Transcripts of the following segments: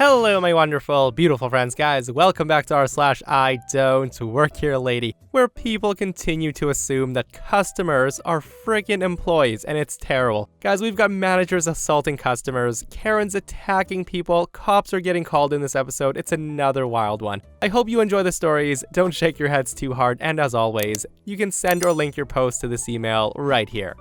Hello my wonderful, beautiful friends, guys. Welcome back to r/IDontWorkHereLady, where people continue to assume that customers are freaking employees, and it's terrible. Guys, we've got managers assaulting customers, Karens attacking people, cops are getting called in this episode. It's another wild one. I hope you enjoy the stories, don't shake your heads too hard, and as always, you can send or link your post to this email right here.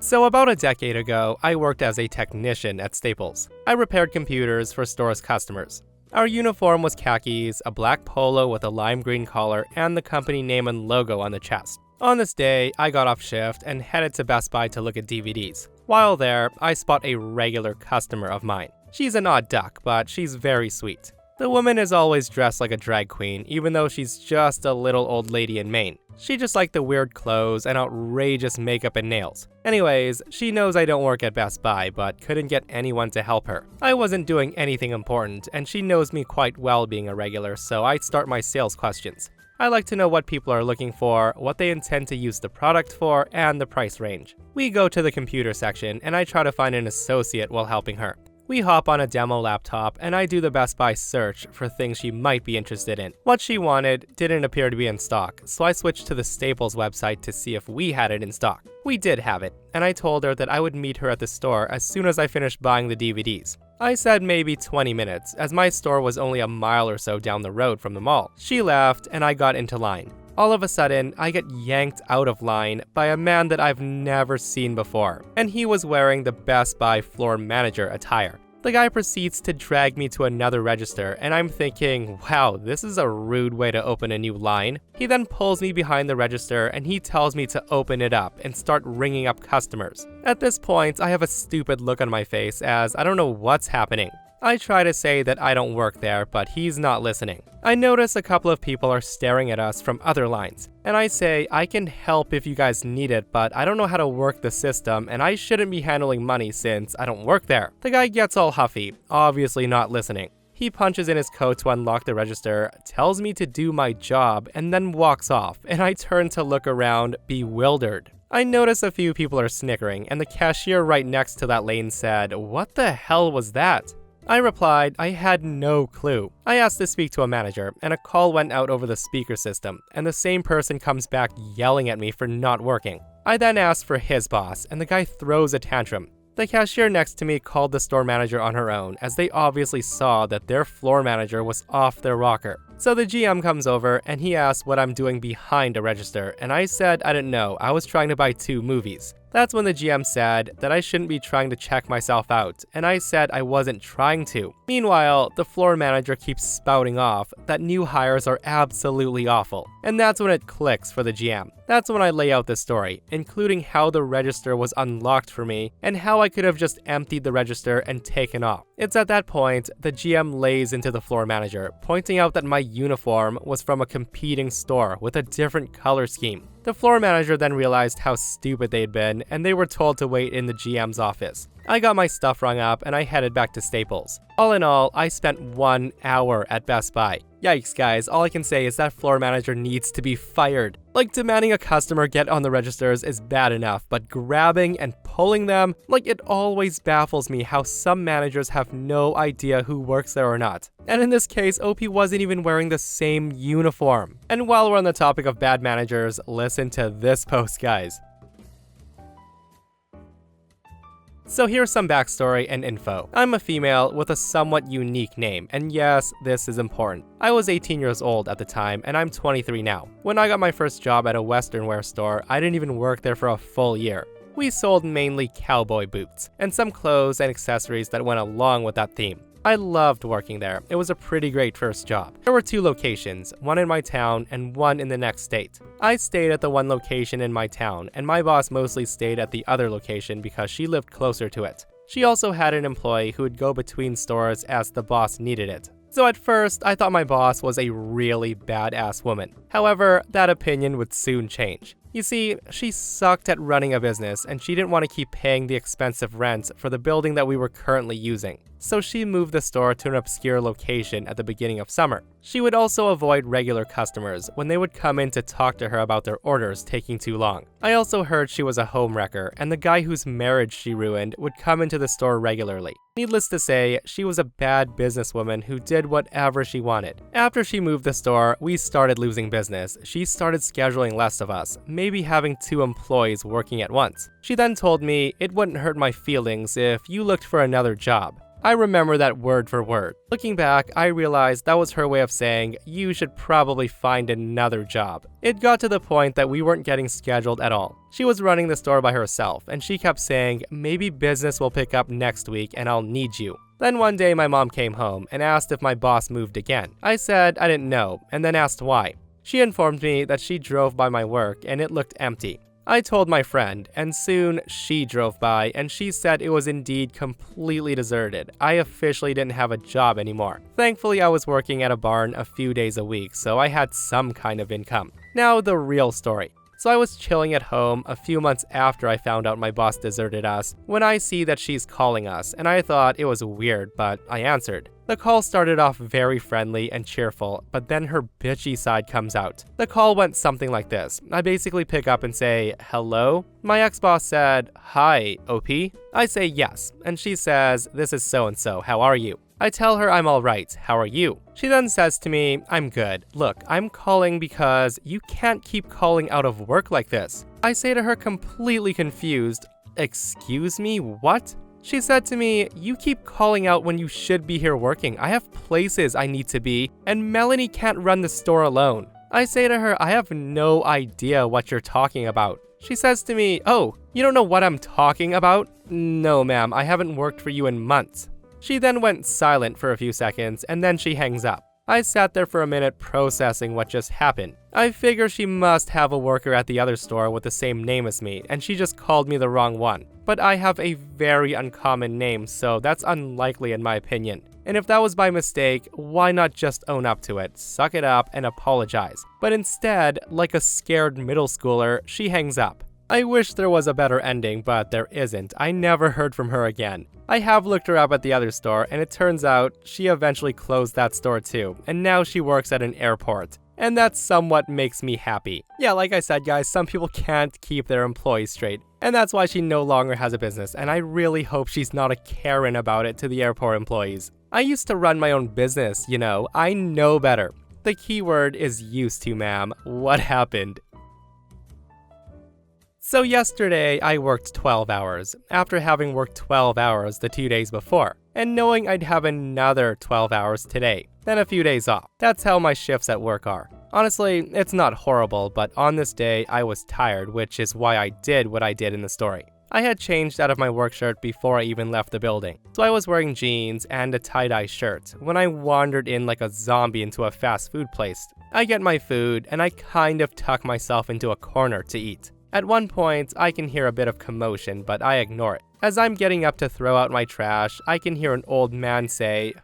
So about a decade ago, I worked as a technician at Staples. I repaired computers for stores' customers. Our uniform was khakis, a black polo with a lime green collar, and the company name and logo on the chest. On this day, I got off shift and headed to Best Buy to look at DVDs. While there, I spot a regular customer of mine. She's an odd duck, but she's very sweet. The woman is always dressed like a drag queen, even though she's just a little old lady in Maine. She just liked the weird clothes and outrageous makeup and nails. Anyways, she knows I don't work at Best Buy, but couldn't get anyone to help her. I wasn't doing anything important, and she knows me quite well being a regular, so I start my sales questions. I like to know what people are looking for, what they intend to use the product for, and the price range. We go to the computer section, and I try to find an associate while helping her. We hop on a demo laptop, and I do the Best Buy search for things she might be interested in. What she wanted didn't appear to be in stock, so I switched to the Staples website to see if we had it in stock. We did have it, and I told her that I would meet her at the store as soon as I finished buying the DVDs. I said maybe 20 minutes, as my store was only a mile or so down the road from the mall. She left, and I got into line. All of a sudden, I get yanked out of line by a man that I've never seen before, and he was wearing the Best Buy floor manager attire. The guy proceeds to drag me to another register, and I'm thinking, wow, this is a rude way to open a new line. He then pulls me behind the register and he tells me to open it up and start ringing up customers. At this point, I have a stupid look on my face as I don't know what's happening. I try to say that I don't work there, but he's not listening. I notice a couple of people are staring at us from other lines, and I say I can help if you guys need it, but I don't know how to work the system, and I shouldn't be handling money since I don't work there. The guy gets all huffy, obviously not listening. He punches in his coat to unlock the register, tells me to do my job, and then walks off, and I turn to look around, bewildered. I notice a few people are snickering, and the cashier right next to that lane said, "What the hell was that?" I replied I had no clue. I asked to speak to a manager, and a call went out over the speaker system, and the same person comes back yelling at me for not working. I then asked for his boss, and the guy throws a tantrum. The cashier next to me called the store manager on her own, as they obviously saw that their floor manager was off their rocker. So the GM comes over, and he asks what I'm doing behind a register, and I said I didn't know, I was trying to buy 2 movies. That's when the GM said that I shouldn't be trying to check myself out, and I said I wasn't trying to. Meanwhile, the floor manager keeps spouting off that new hires are absolutely awful, and that's when it clicks for the GM. That's when I lay out the story, including how the register was unlocked for me, and how I could have just emptied the register and taken off. It's at that point, the GM lays into the floor manager, pointing out that my uniform was from a competing store with a different color scheme. The floor manager then realized how stupid they'd been, and they were told to wait in the GM's office. I got my stuff rung up and I headed back to Staples. All in all, I spent 1 hour at Best Buy. Yikes guys, all I can say is that floor manager needs to be fired. Like, demanding a customer get on the registers is bad enough, but grabbing and pulling them, like, it always baffles me how some managers have no idea who works there or not. And in this case, OP wasn't even wearing the same uniform. And while we're on the topic of bad managers, listen to this post, guys. So here's some backstory and info. I'm a female with a somewhat unique name, and yes, this is important. I was 18 years old at the time, and I'm 23 now. When I got my first job at a western wear store, I didn't even work there for a full year. We sold mainly cowboy boots, and some clothes and accessories that went along with that theme. I loved working there. It was a pretty great first job. There were 2 locations, one in my town and one in the next state. I stayed at the one location in my town, and my boss mostly stayed at the other location because she lived closer to it. She also had an employee who would go between stores as the boss needed it. So at first, I thought my boss was a really badass woman. However, that opinion would soon change. You see, she sucked at running a business, and she didn't want to keep paying the expensive rent for the building that we were currently using. so she moved the store to an obscure location at the beginning of summer. She would also avoid regular customers when they would come in to talk to her about their orders taking too long. I also heard she was a homewrecker, and the guy whose marriage she ruined would come into the store regularly. Needless to say, she was a bad businesswoman who did whatever she wanted. After she moved the store, we started losing business. She started scheduling less of us, maybe having 2 employees working at once. She then told me it wouldn't hurt my feelings if you looked for another job. I remember that word for word. Looking back, I realized that was her way of saying, you should probably find another job. It got to the point that we weren't getting scheduled at all. She was running the store by herself, and she kept saying, maybe business will pick up next week and I'll need you. Then one day my mom came home and asked if my boss moved again. I said I didn't know, and then asked why. She informed me that she drove by my work and it looked empty. I told my friend, and soon she drove by and she said it was indeed completely deserted. I officially didn't have a job anymore. Thankfully, I was working at a barn a few days a week, so I had some kind of income. Now, the real story. So I was chilling at home a few months after I found out my boss deserted us when I see that she's calling us, and I thought it was weird, but I answered. The call started off very friendly and cheerful, but then her bitchy side comes out. The call went something like this. I basically pick up and say, hello? My ex-boss said, hi, OP? I say yes, and she says, this is so-and-so, how are you? I tell her I'm alright, how are you? She then says to me, I'm good. Look, I'm calling because you can't keep calling out of work like this. I say to her completely confused, excuse me, what? She said to me, you keep calling out when you should be here working. I have places I need to be, and Melanie can't run the store alone. I say to her, I have no idea what you're talking about. She says to me, oh, you don't know what I'm talking about? No, ma'am, I haven't worked for you in months. She then went silent for a few seconds, and then she hangs up. I sat there for a minute processing what just happened. I figure she must have a worker at the other store with the same name as me, and she just called me the wrong one. But I have a very uncommon name, so that's unlikely in my opinion. And if that was by mistake, why not just own up to it, suck it up, and apologize? But instead, like a scared middle schooler, she hangs up. I wish there was a better ending, but there isn't. I never heard from her again. I have looked her up at the other store, and it turns out she eventually closed that store too, and now she works at an airport. And that somewhat makes me happy. Yeah, like I said, guys, some people can't keep their employees straight, and that's why she no longer has a business, and I really hope she's not a Karen about it to the airport employees. I used to run my own business, you know. I know better. The keyword is used to, ma'am. What happened? So yesterday, I worked 12 hours, after having worked 12 hours the 2 days before, and knowing I'd have another 12 hours today, then a few days off. That's how my shifts at work are. Honestly, it's not horrible, but on this day, I was tired, which is why I did what I did in the story. I had changed out of my work shirt before I even left the building, so I was wearing jeans and a tie-dye shirt when I wandered in like a zombie into a fast food place. I get my food, and I kind of tuck myself into a corner to eat. At one point, I can hear a bit of commotion, but I ignore it. As I'm getting up to throw out my trash, I can hear an old man say,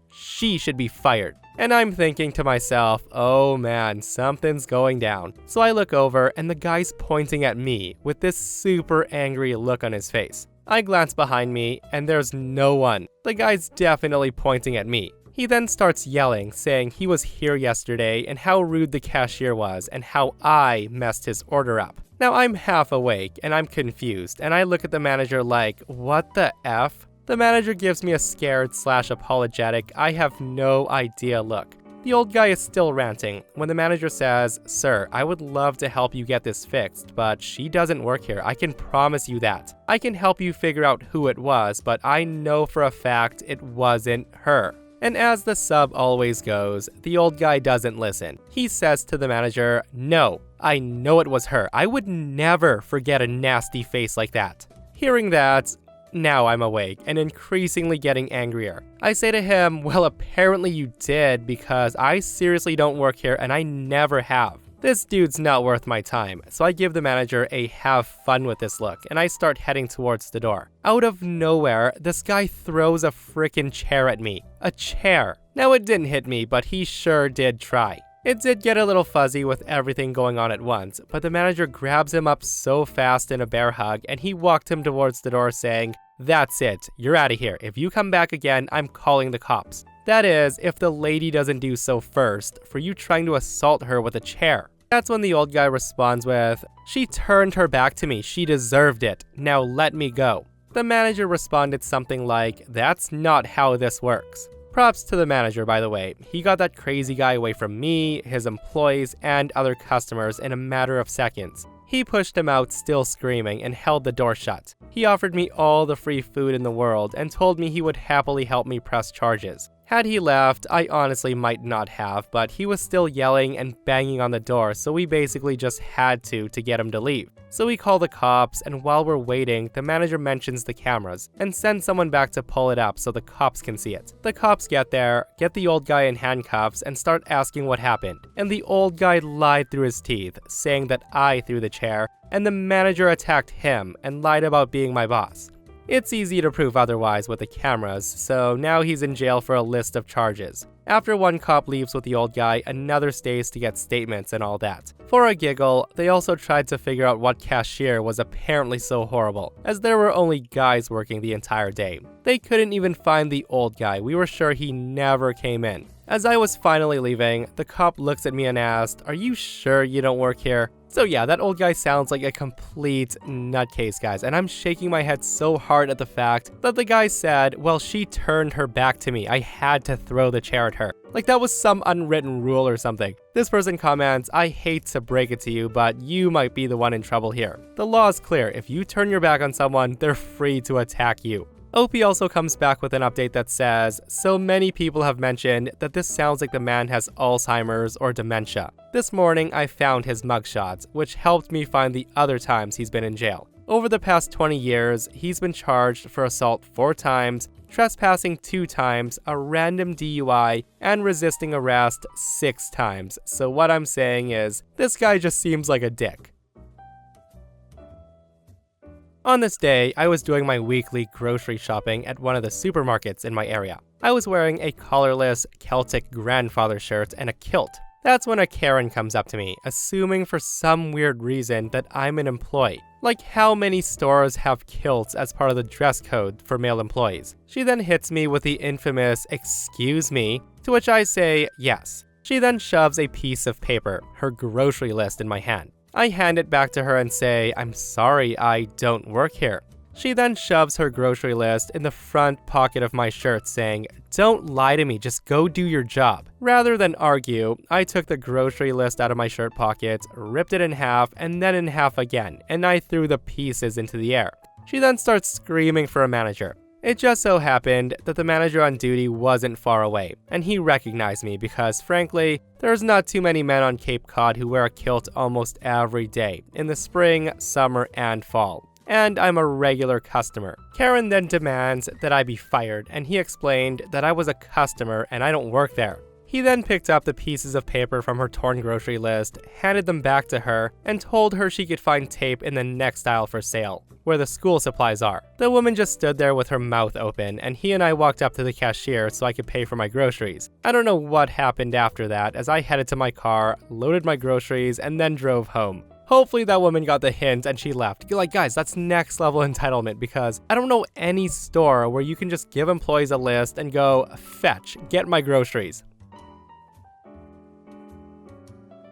she should be fired. And I'm thinking to myself, oh man, something's going down. So I look over, and the guy's pointing at me with this super angry look on his face. I glance behind me, and there's no one. The guy's definitely pointing at me. He then starts yelling, saying he was here yesterday and how rude the cashier was and how I messed his order up. Now I'm half awake and I'm confused, and I look at the manager like, what the F? The manager gives me a scared/apologetic, I have no idea look. The old guy is still ranting when the manager says, sir, I would love to help you get this fixed, but she doesn't work here, I can promise you that. I can help you figure out who it was, but I know for a fact it wasn't her. And as the sub always goes, the old guy doesn't listen. He says to the manager, no, I know it was her. I would never forget a nasty face like that. Hearing that, now I'm awake and increasingly getting angrier. I say to him, well, apparently you did, because I seriously don't work here and I never have. This dude's not worth my time, so I give the manager a have fun with this look, and I start heading towards the door. Out of nowhere, this guy throws a frickin' chair at me. A chair. Now it didn't hit me, but he sure did try. It did get a little fuzzy with everything going on at once, but the manager grabs him up so fast in a bear hug, and he walked him towards the door saying, That's it, you're out of here. If you come back again, I'm calling the cops. That is, if the lady doesn't do so first, for you trying to assault her with a chair. That's when the old guy responds with, "She turned her back to me, she deserved it. Now let me go." The manager responded something like, "That's not how this works." Props to the manager, by the way. He got that crazy guy away from me, his employees, and other customers in a matter of seconds. He pushed him out still screaming and held the door shut. He offered me all the free food in the world and told me he would happily help me press charges. Had he left, I honestly might not have, but he was still yelling and banging on the door, so we basically just had to get him to leave. So we call the cops, and while we're waiting, the manager mentions the cameras and sends someone back to pull it up so the cops can see it. The cops get there, get the old guy in handcuffs, and start asking what happened. And the old guy lied through his teeth, saying that I threw the chair, and the manager attacked him and lied about being my boss. It's easy to prove otherwise with the cameras, so now he's in jail for a list of charges. After one cop leaves with the old guy, another stays to get statements and all that. For a giggle, they also tried to figure out what cashier was apparently so horrible, as there were only guys working the entire day. They couldn't even find the old guy, we were sure he never came in. As I was finally leaving, the cop looks at me and asked, "Are you sure you don't work here?" So yeah, that old guy sounds like a complete nutcase, guys, and I'm shaking my head so hard at the fact that the guy said, "Well, she turned her back to me. I had to throw the chair at her." Like that was some unwritten rule or something. This person comments, "I hate to break it to you, but you might be the one in trouble here. The law is clear. If you turn your back on someone, they're free to attack you." OP also comes back with an update that says, "So many people have mentioned that this sounds like the man has Alzheimer's or dementia. This morning I found his mugshots, which helped me find the other times he's been in jail. Over the past 20 years, he's been charged for assault 4 times, trespassing 2 times, a random DUI, and resisting arrest 6 times. So what I'm saying is, this guy just seems like a dick." On this day, I was doing my weekly grocery shopping at one of the supermarkets in my area. I was wearing a collarless Celtic grandfather shirt and a kilt. That's when a Karen comes up to me, assuming for some weird reason that I'm an employee. Like how many stores have kilts as part of the dress code for male employees? She then hits me with the infamous "excuse me," to which I say yes. She then shoves a piece of paper, her grocery list, in my hand. I hand it back to her and say, "I'm sorry, I don't work here." She then shoves her grocery list in the front pocket of my shirt, saying, "Don't lie to me, just go do your job." Rather than argue, I took the grocery list out of my shirt pocket, ripped it in half, and then in half again, and I threw the pieces into the air. She then starts screaming for a manager. It just so happened that the manager on duty wasn't far away, and he recognized me because, frankly, there's not too many men on Cape Cod who wear a kilt almost every day, in the spring, summer, and fall. And I'm a regular customer. Karen then demands that I be fired, and he explained that I was a customer and I don't work there. He then picked up the pieces of paper from her torn grocery list, handed them back to her, and told her she could find tape in the next aisle for sale, where the school supplies are. The woman just stood there with her mouth open, and he and I walked up to the cashier so I could pay for my groceries. I don't know what happened after that, as I headed to my car, loaded my groceries, and then drove home. Hopefully that woman got the hint and she left. Like, guys, that's next level entitlement, because I don't know any store where you can just give employees a list and go, "Fetch, get my groceries."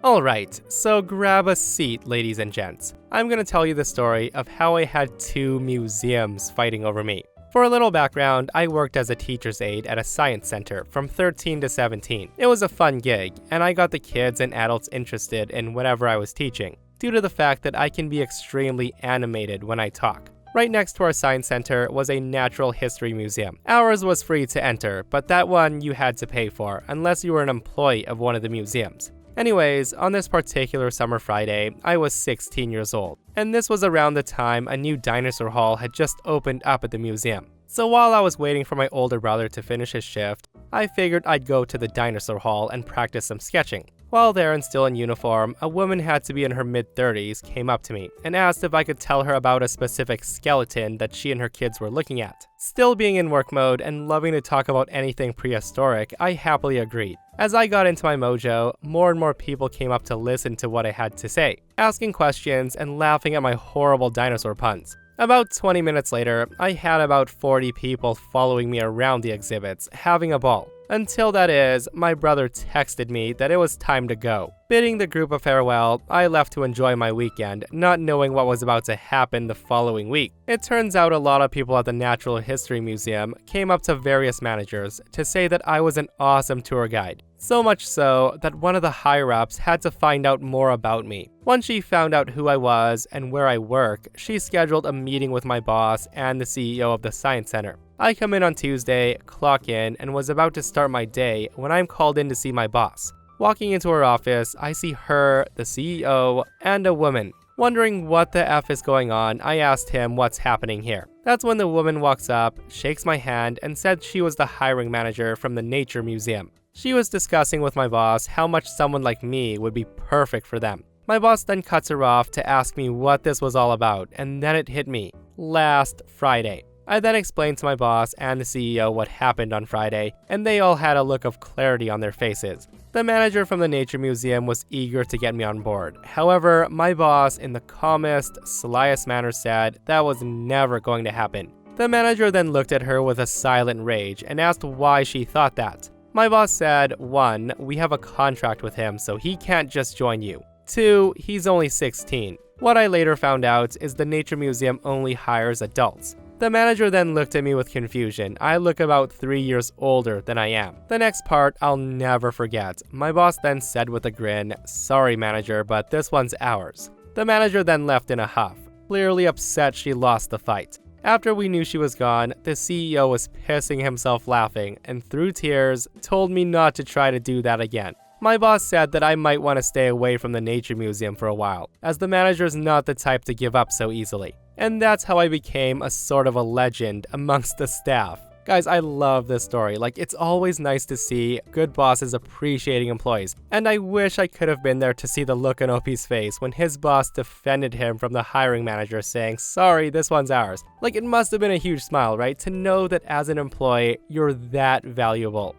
Alright, so grab a seat, ladies and gents. I'm gonna tell you the story of how I had 2 museums fighting over me. For a little background, I worked as a teacher's aide at a science center from 13 to 17. It was a fun gig, and I got the kids and adults interested in whatever I was teaching, due to the fact that I can be extremely animated when I talk. Right next to our science center was a natural history museum. Ours was free to enter, but that one you had to pay for, unless you were an employee of one of the museums. Anyways, on this particular summer Friday, I was 16 years old, and this was around the time a new dinosaur hall had just opened up at the museum. So while I was waiting for my older brother to finish his shift, I figured I'd go to the dinosaur hall and practice some sketching. While there and still in uniform, a woman had to be in her mid-30s came up to me and asked if I could tell her about a specific skeleton that she and her kids were looking at. Still being in work mode and loving to talk about anything prehistoric, I happily agreed. As I got into my mojo, more and more people came up to listen to what I had to say, asking questions and laughing at my horrible dinosaur puns. About 20 minutes later, I had about 40 people following me around the exhibits, having a ball. Until that is, my brother texted me that it was time to go. Bidding the group a farewell, I left to enjoy my weekend, not knowing what was about to happen the following week. It turns out a lot of people at the Natural History Museum came up to various managers to say that I was an awesome tour guide. So much so that one of the higher-ups had to find out more about me. Once she found out who I was and where I work, she scheduled a meeting with my boss and the CEO of the Science Center. I come in on Tuesday, clock in, and was about to start my day when I'm called in to see my boss. Walking into her office, I see her, the CEO, and a woman. Wondering what the F is going on, I asked him what's happening here. That's when the woman walks up, shakes my hand, and said she was the hiring manager from the Nature Museum. She was discussing with my boss how much someone like me would be perfect for them. My boss then cuts her off to ask me what this was all about, and then it hit me. Last Friday. I then explained to my boss and the CEO what happened on Friday, and they all had a look of clarity on their faces. The manager from the Nature Museum was eager to get me on board. However, my boss, in the calmest, slyest manner, said that was never going to happen. The manager then looked at her with a silent rage and asked why she thought that. My boss said, 1, we have a contract with him, so he can't just join you. 2, he's only 16. What I later found out is the Nature Museum only hires adults. The manager then looked at me with confusion. I look about 3 years older than I am. The next part I'll never forget. My boss then said with a grin, "Sorry manager, but this one's ours." The manager then left in a huff, clearly upset she lost the fight. After we knew she was gone, the CEO was pissing himself laughing and through tears told me not to try to do that again. My boss said that I might want to stay away from the Nature Museum for a while, as the manager's not the type to give up so easily. And that's how I became a sort of a legend amongst the staff. Guys, I love this story. It's always nice to see good bosses appreciating employees. And I wish I could have been there to see the look on OP's face when his boss defended him from the hiring manager saying, "Sorry, this one's ours." It must have been a huge smile, right? To know that as an employee, you're that valuable.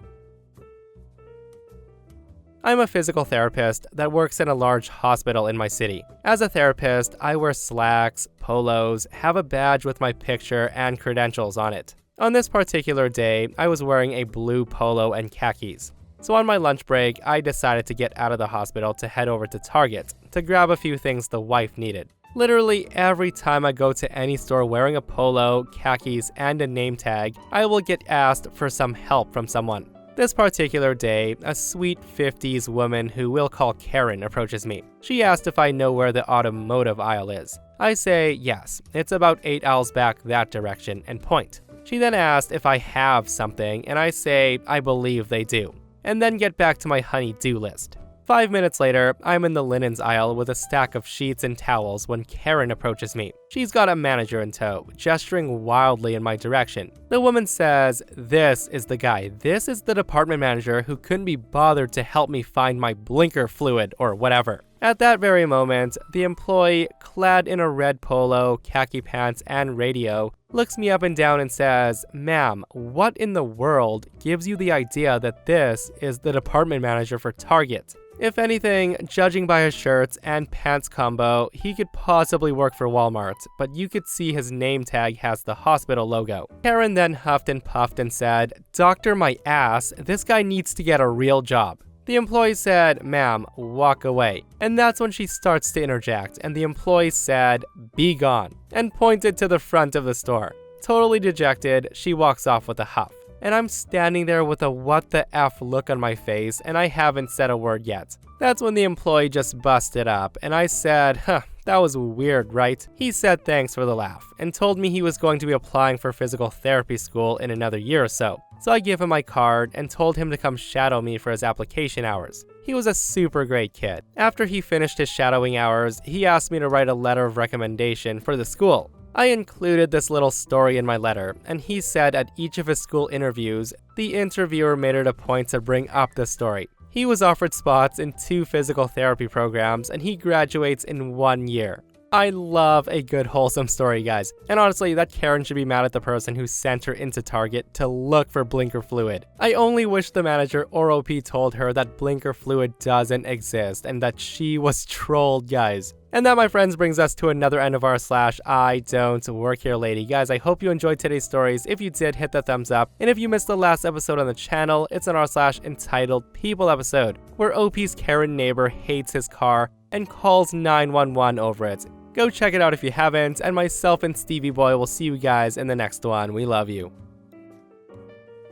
I'm a physical therapist that works in a large hospital in my city. As a therapist, I wear slacks, polos, have a badge with my picture and credentials on it. On this particular day, I was wearing a blue polo and khakis. So on my lunch break, I decided to get out of the hospital to head over to Target to grab a few things the wife needed. Literally every time I go to any store wearing a polo, khakis, and a name tag, I will get asked for some help from someone. This particular day, a sweet 50s woman who we'll call Karen approaches me. She asked if I know where the automotive aisle is. I say yes, it's about 8 aisles back that direction, and point. She then asked if I have something, and I say I believe they do, and then get back to my honey-do list. 5 minutes later, I'm in the linens aisle with a stack of sheets and towels when Karen approaches me. She's got a manager in tow, gesturing wildly in my direction. The woman says, "This is the guy. This is the department manager who couldn't be bothered to help me find my blinker fluid or whatever." At that very moment, the employee, clad in a red polo, khaki pants, and radio, looks me up and down and says, "Ma'am, what in the world gives you the idea that this is the department manager for Target?" If anything, judging by his shirts and pants combo, he could possibly work for Walmart, but you could see his name tag has the hospital logo. Karen then huffed and puffed and said, "Doctor my ass, this guy needs to get a real job." The employee said, "Ma'am, walk away." And that's when she starts to interject, and the employee said, "Be gone," and pointed to the front of the store. Totally dejected, she walks off with a huff. And I'm standing there with a what the F look on my face, and I haven't said a word yet. That's when the employee just busted up, and I said, that was weird, right? He said thanks for the laugh, and told me he was going to be applying for physical therapy school in another year or so. So I gave him my card and told him to come shadow me for his application hours. He was a super great kid. After he finished his shadowing hours, he asked me to write a letter of recommendation for the school. I included this little story in my letter, and he said at each of his school interviews, the interviewer made it a point to bring up this story. He was offered spots in 2 physical therapy programs, and he graduates in 1 year. I love a good wholesome story, guys. And honestly, that Karen should be mad at the person who sent her into Target to look for blinker fluid. I only wish the manager or OP told her that blinker fluid doesn't exist and that she was trolled, guys. And that, my friends, brings us to another end of our /IDontWorkHereLady. Guys, I hope you enjoyed today's stories. If you did, hit the thumbs up. And if you missed the last episode on the channel, it's an /entitled People episode, where OP's Karen neighbor hates his car and calls 911 over it. Go check it out if you haven't, and myself and Stevie Boy will see you guys in the next one. We love you.